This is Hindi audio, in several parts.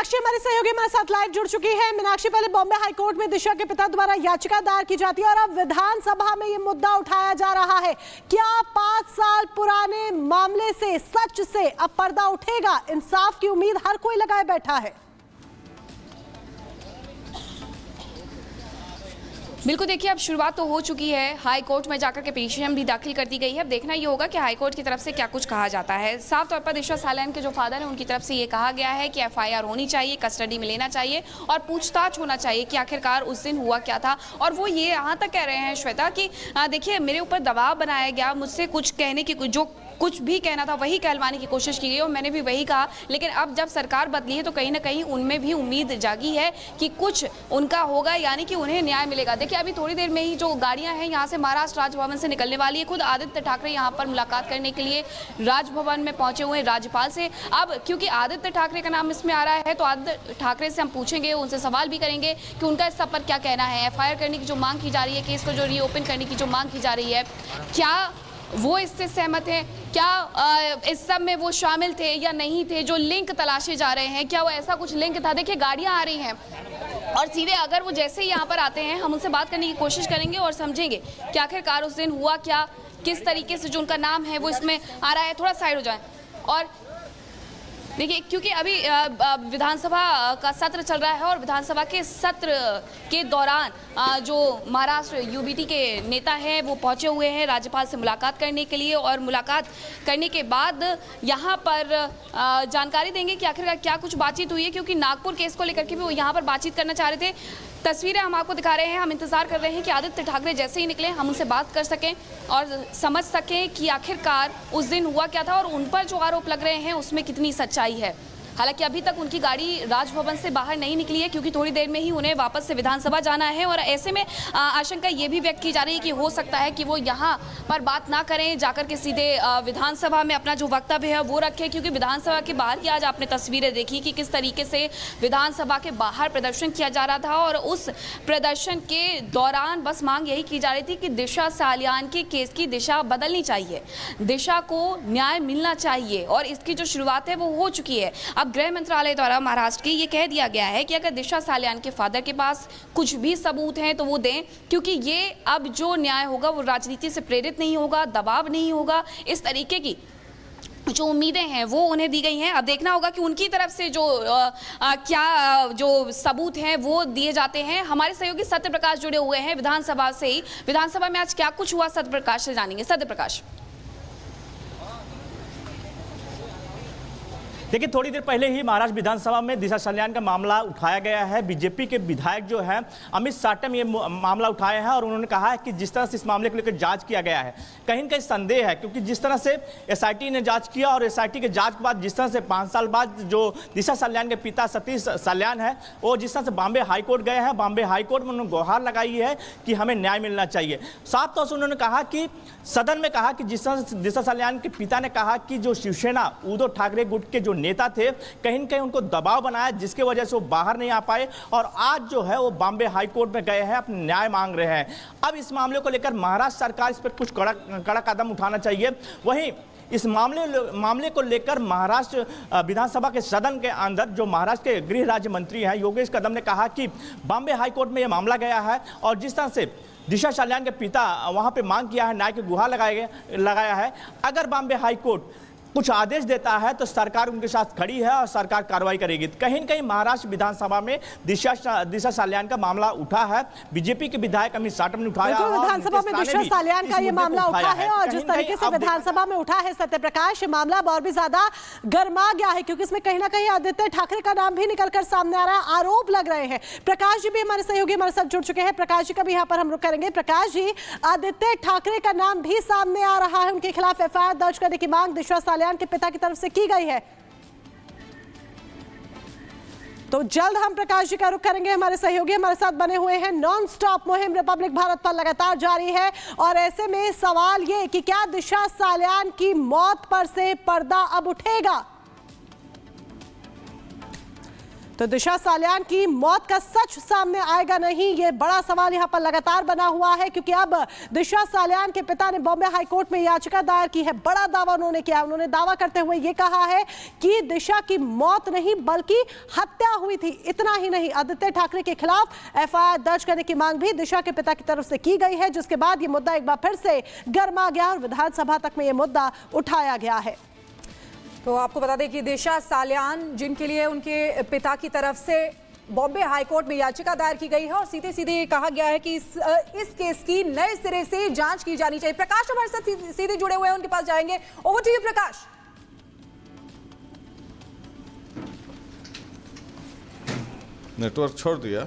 मीनाक्षी हमारी सहयोगी हमारे साथ लाइव जुड़ चुकी है। मीनाक्षी, पहले बॉम्बे हाई कोर्ट में दिशा के पिता द्वारा याचिका दायर की जाती है और अब विधानसभा में ये मुद्दा उठाया जा रहा है। क्या 5 साल पुराने मामले से, सच से अब पर्दा उठेगा? इंसाफ की उम्मीद हर कोई लगाए बैठा है। बिल्कुल, देखिए अब शुरुआत तो हो चुकी है। हाई कोर्ट में जाकर के पिटीशन भी दाखिल कर दी गई है। अब देखना ये होगा कि हाई कोर्ट की तरफ से क्या कुछ कहा जाता है। साफ तौर पर दिशा सालियान के जो फादर हैं उनकी तरफ से ये कहा गया है कि एफआईआर होनी चाहिए, कस्टडी में लेना चाहिए और पूछताछ होना चाहिए कि आखिरकार उस दिन हुआ क्या था। और वो ये यहाँ तक कह रहे हैं श्वेता कि देखिए मेरे ऊपर दबाव बनाया गया, मुझसे कुछ कहने की, जो कुछ भी कहना था वही कहलवाने की कोशिश की गई और मैंने भी वही कहा। लेकिन अब जब सरकार बदली है तो कहीं ना कहीं उनमें भी उम्मीद जागी है कि कुछ उनका होगा, यानी कि उन्हें न्याय मिलेगा। देखिए अभी थोड़ी देर में ही जो गाड़ियां हैं यहाँ से महाराष्ट्र राजभवन से निकलने वाली है। खुद आदित्य ठाकरे यहाँ पर मुलाकात करने के लिए राजभवन में पहुंचे हुए हैं राज्यपाल से। अब क्योंकि आदित्य ठाकरे का नाम इसमें आ रहा है तो आदित्य ठाकरे से हम पूछेंगे, उनसे सवाल भी करेंगे कि उनका इस सब पर क्या कहना है। एफआईआर करने की जो मांग की जा रही है, केस को जो रीओपन करने की जो मांग की जा रही है, क्या वो इससे सहमत हैं? क्या इस सब में वो शामिल थे या नहीं थे? जो लिंक तलाशे जा रहे हैं, क्या वो ऐसा कुछ लिंक था? देखिए गाड़ियां आ रही हैं और सीधे अगर वो जैसे ही यहाँ पर आते हैं हम उनसे बात करने की कोशिश करेंगे और समझेंगे कि आखिरकार उस दिन हुआ क्या, किस तरीके से जो उनका नाम है वो इसमें आ रहा है। थोड़ा साइड हो जाए। और देखिए क्योंकि अभी विधानसभा का सत्र चल रहा है और विधानसभा के सत्र के दौरान जो महाराष्ट्र यूबीटी के नेता हैं वो पहुंचे हुए हैं राज्यपाल से मुलाकात करने के लिए और मुलाकात करने के बाद यहां पर जानकारी देंगे कि आखिरकार क्या कुछ बातचीत हुई है, क्योंकि नागपुर केस को लेकर के भी वो यहां पर बातचीत करना चाह रहे थे। तस्वीरें हम आपको दिखा रहे हैं। हम इंतजार कर रहे हैं कि आदित्य ठाकरे जैसे ही निकले हम उनसे बात कर सकें और समझ सकें कि आखिरकार उस दिन हुआ क्या था और उन पर जो आरोप लग रहे हैं उसमें कितनी सच्चाई है। हालांकि अभी तक उनकी गाड़ी राजभवन से बाहर नहीं निकली है क्योंकि थोड़ी देर में ही उन्हें वापस से विधानसभा जाना है और ऐसे में आशंका ये भी व्यक्त की जा रही है कि हो सकता है कि वो यहाँ पर बात ना करें, जाकर के सीधे विधानसभा में अपना जो वक्तव्य है वो रखें। क्योंकि विधानसभा के बाहर की आज आपने तस्वीरें देखी कि किस तरीके से विधानसभा के बाहर प्रदर्शन किया जा रहा था और उस प्रदर्शन के दौरान बस मांग यही की जा रही थी कि दिशा सालियान के केस की दिशा बदलनी चाहिए, दिशा को न्याय मिलना चाहिए और इसकी जो शुरुआत है वो हो चुकी है। अब गृह मंत्रालय द्वारा महाराष्ट्र के ये कह दिया गया है कि अगर दिशा सालियान के फादर के पास कुछ भी सबूत हैं तो वो दें, क्योंकि ये अब जो न्याय होगा वो राजनीति से प्रेरित नहीं होगा, दबाव नहीं होगा। इस तरीके की जो उम्मीदें हैं वो उन्हें दी गई हैं। अब देखना होगा कि उनकी तरफ से जो क्या जो सबूत हैं वो दिए जाते हैं। हमारे सहयोगी सत्य प्रकाश जुड़े हुए हैं विधानसभा से ही। विधानसभा में आज क्या कुछ हुआ सत्य प्रकाश से जानेंगे। सत्य प्रकाश, देखिए थोड़ी देर पहले ही महाराष्ट्र विधानसभा में दिशा सालियान का मामला उठाया गया है। बीजेपी के विधायक जो है अमित साटम ये मामला उठाए हैं और उन्होंने कहा है कि जिस तरह से इस मामले को लेकर जांच किया गया है कहीं न कहीं संदेह है, क्योंकि जिस तरह से एसआईटी ने जांच किया और एसआईटी के जांच के बाद जिस तरह से 5 साल बाद जो दिशा सालियान के पिता सतीश सालियान है वो जिस तरह से बॉम्बे हाईकोर्ट गए हैं, बॉम्बे हाईकोर्ट में उन्होंने गुहार लगाई है कि हमें न्याय मिलना चाहिए। साफ तौर से उन्होंने कहा कि सदन में कहा कि जिस तरह से दिशा सालियान के पिता ने कहा कि जो शिवसेना उद्धव ठाकरे गुट के जो नेता थे कहीं न कहीं उनको दबाव बनाया जिसके वजह से वो बाहर नहीं आ पाए और आज जो है वो बॉम्बे हाईकोर्ट में गए हैं, अपने न्याय मांग रहे हैं। अब इस मामले को लेकर महाराष्ट्र सरकार इस पर कुछ कड़ा कदम उठाना चाहिए। वहीं इस मामले को लेकर महाराष्ट्र विधानसभा के सदन के अंदर जो महाराष्ट्र के गृह राज्य मंत्री हैं योगेश कदम ने कहा कि बॉम्बे हाईकोर्ट में यह मामला गया है और जिस तरह से दिशा सालियान के पिता वहां पे मांग किया है, न्याय की गुहार लगाया है, अगर बॉम्बे हाईकोर्ट कुछ आदेश देता है तो सरकार उनके साथ खड़ी है और सरकार कार्रवाई करेगी। कहीं न कहीं महाराष्ट्र विधानसभा में दिशा सालियान का मामला उठा है। बीजेपी के विधायक अमित साटम ने उठाया। विधानसभा में दिशा सालियान का ये मामला उठा है और जिस तरीके से विधानसभा में उठा है सत्य प्रकाश, मामला और भी ज्यादा गर्मा गया है क्योंकि इसमें कहीं ना कहीं आदित्य ठाकरे का नाम भी निकलकर सामने आ रहा है, आरोप लग रहे हैं। प्रकाश जी भी हमारे सहयोगी हमारे साथ जुड़ चुके हैं। प्रकाश जी का भी यहाँ पर हम रुख करेंगे। प्रकाश जी, आदित्य ठाकरे का नाम भी सामने आ रहा है, उनके खिलाफ एफआईआर दर्ज करने की मांग दिशा सालियान के पिता की तरफ से की गई है। तो जल्द हम प्रकाश जी का रुख करेंगे। हमारे सहयोगी हमारे साथ बने हुए हैं। नॉन स्टॉप मुहिम रिपब्लिक भारत पर लगातार जारी है और ऐसे में सवाल ये कि क्या दिशा सालियान की मौत पर से पर्दा अब उठेगा? तो दिशा सालियान की मौत का सच सामने आएगा नहीं, ये बड़ा सवाल यहां पर लगातार बना हुआ है, क्योंकि अब दिशा सालियान के पिता ने बॉम्बे हाई कोर्ट में याचिका दायर की है। बड़ा दावा उन्होंने किया। उन्होंने दावा करते हुए ये कहा है कि दिशा की मौत नहीं बल्कि हत्या हुई थी। इतना ही नहीं, आदित्य ठाकरे के खिलाफ एफआईआर दर्ज करने की मांग भी दिशा के पिता की तरफ से की गई है, जिसके बाद ये मुद्दा एक बार फिर से गर्मा गया और विधानसभा तक में ये मुद्दा उठाया गया है। तो आपको बता दें कि दिशा सालियान, जिनके लिए उनके पिता की तरफ से बॉम्बे हाई कोर्ट में याचिका दायर की गई है और सीधे सीधे कहा गया है कि इस केस की नए सिरे से जांच की जानी चाहिए। प्रकाश हमारे साथ सीधे जुड़े हुए हैं, उनके पास जाएंगे। Over to you Prakash. Network छोड़ दिया।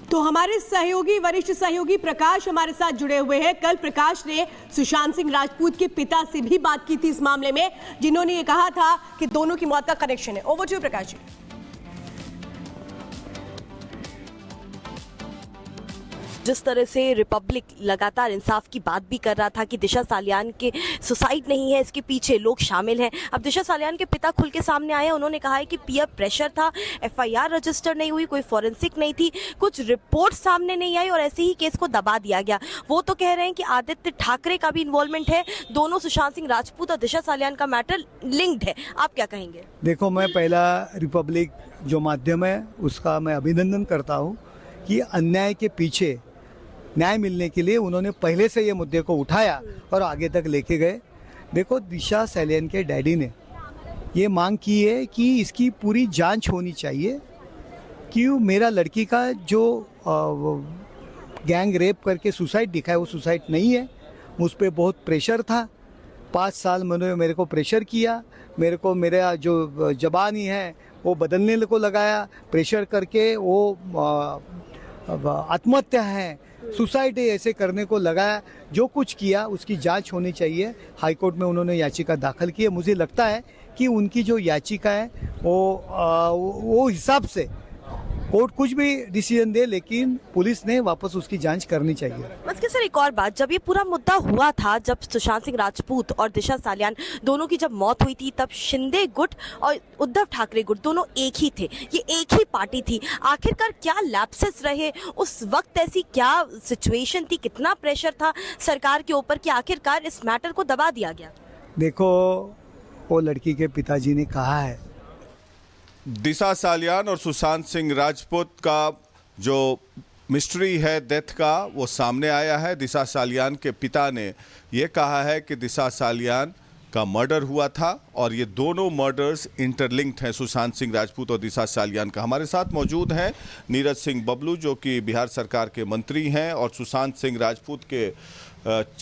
तो हमारे सहयोगी, वरिष्ठ सहयोगी प्रकाश हमारे साथ जुड़े हुए हैं। कल प्रकाश ने सुशांत सिंह राजपूत के पिता से भी बात की थी इस मामले में, जिन्होंने ये कहा था कि दोनों की मौत का कनेक्शन है। Over to you Prakash ji. जिस तरह से रिपब्लिक लगातार इंसाफ की बात भी कर रहा था कि दिशा सालियान के सुसाइड नहीं है, इसके पीछे लोग शामिल हैं। अब दिशा सालियान के पिता खुल के सामने आए हैं। उन्होंने कहा है कि पीयर प्रेशर था, एफआईआर रजिस्टर नहीं हुई, कोई फॉरेंसिक नहीं थी, कुछ रिपोर्ट सामने नहीं आई और ऐसे ही केस को दबा दिया गया। वो तो कह रहे हैं कि आदित्य ठाकरे का भी इन्वॉल्वमेंट है। दोनों सुशांत सिंह राजपूत और दिशा सालियान का मैटर लिंक्ड है। आप क्या कहेंगे? देखो, मैं पहला रिपब्लिक जो माध्यम है उसका मैं अभिनंदन करता हूँ कि अन्याय के पीछे न्याय मिलने के लिए उन्होंने पहले से ये मुद्दे को उठाया और आगे तक लेके गए। देखो, दिशा सालियान के डैडी ने ये मांग की है कि इसकी पूरी जांच होनी चाहिए कि मेरा लड़की का जो गैंग रेप करके सुसाइड दिखा है वो सुसाइड नहीं है। मुझ पर बहुत प्रेशर था, 5 साल मेरे को प्रेशर किया, मेरे को मेरा जो जबानी है वो बदलने को लगाया, प्रेशर करके वो आत्महत्या है, सुसाइड है, ऐसे करने को लगाया। जो कुछ किया उसकी जांच होनी चाहिए। हाई कोर्ट में उन्होंने याचिका दाखिल की है। मुझे लगता है कि उनकी जो याचिका है वो हिसाब से कोर्ट कुछ भी डिसीजन दे, लेकिन पुलिस ने वापस उसकी जांच करनी चाहिए। बस के सर, एक और बात, जब ये पूरा मुद्दा हुआ था, जब सुशांत सिंह राजपूत और दिशा सालियान दोनों की जब मौत हुई थी, तब शिंदे गुट और उद्धव ठाकरे गुट दोनों एक ही थे, ये एक ही पार्टी थी। आखिरकार क्या लैप्सेस रहे उस वक्त? ऐसी क्या सिचुएशन थी, कितना प्रेशर था सरकार के ऊपर कि आखिरकार इस मैटर को दबा दिया गया? देखो, वो लड़की के पिताजी ने कहा है, दिशा सालियान और सुशांत सिंह राजपूत का जो मिस्ट्री है डेथ का, वो सामने आया है। दिशा सालियान के पिता ने ये कहा है कि दिशा सालियान का मर्डर हुआ था और ये दोनों मर्डर्स इंटरलिंक्ड हैं, सुशांत सिंह राजपूत और दिशा सालियान का। हमारे साथ मौजूद हैं नीरज सिंह बबलू, जो कि बिहार सरकार के मंत्री हैं और सुशांत सिंह राजपूत के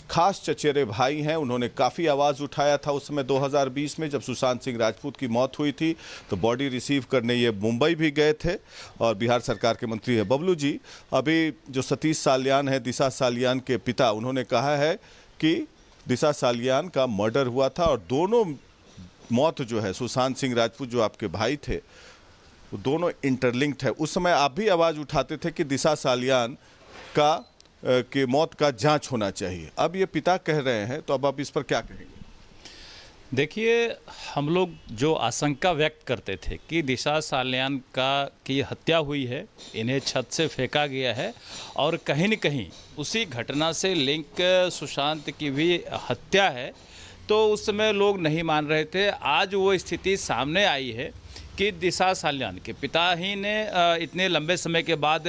खास चचेरे भाई हैं। उन्होंने काफ़ी आवाज़ उठाया था उस समय 2020 में, जब सुशांत सिंह राजपूत की मौत हुई थी, तो बॉडी रिसीव करने ये मुंबई भी गए थे और बिहार सरकार के मंत्री हैं। बबलू जी, अभी जो सतीश सालियान है, दिशा सालियान के पिता, उन्होंने कहा है कि दिशा सालियान का मर्डर हुआ था और दोनों मौत जो है, सुशांत सिंह राजपूत जो आपके भाई थे, वो दोनों इंटरलिंक्ड है। उस समय आप भी आवाज़ उठाते थे कि दिशा सालियान की मौत का जांच होना चाहिए। अब ये पिता कह रहे हैं, तो अब आप इस पर क्या कहेंगे? देखिए, हम लोग जो आशंका व्यक्त करते थे कि दिशा सालियान की हत्या हुई है, इन्हें छत से फेंका गया है और कहीं न कहीं उसी घटना से लिंक सुशांत की भी हत्या है, तो उस समय लोग नहीं मान रहे थे। आज वो स्थिति सामने आई है कि दिशा सालियान के पिता ही ने इतने लंबे समय के बाद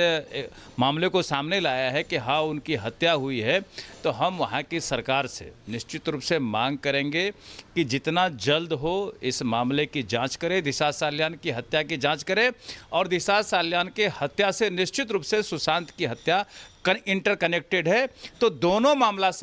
मामले को सामने लाया है कि हाँ, उनकी हत्या हुई है। तो हम वहाँ की सरकार से निश्चित रूप से मांग करेंगे कि जितना जल्द हो इस मामले की जांच करे, दिशा सालियान की हत्या की जांच करे और दिशा सालियान के हत्या से निश्चित रूप से सुशांत की हत्या इंटरकनेक्टेड है, तो दोनों मामला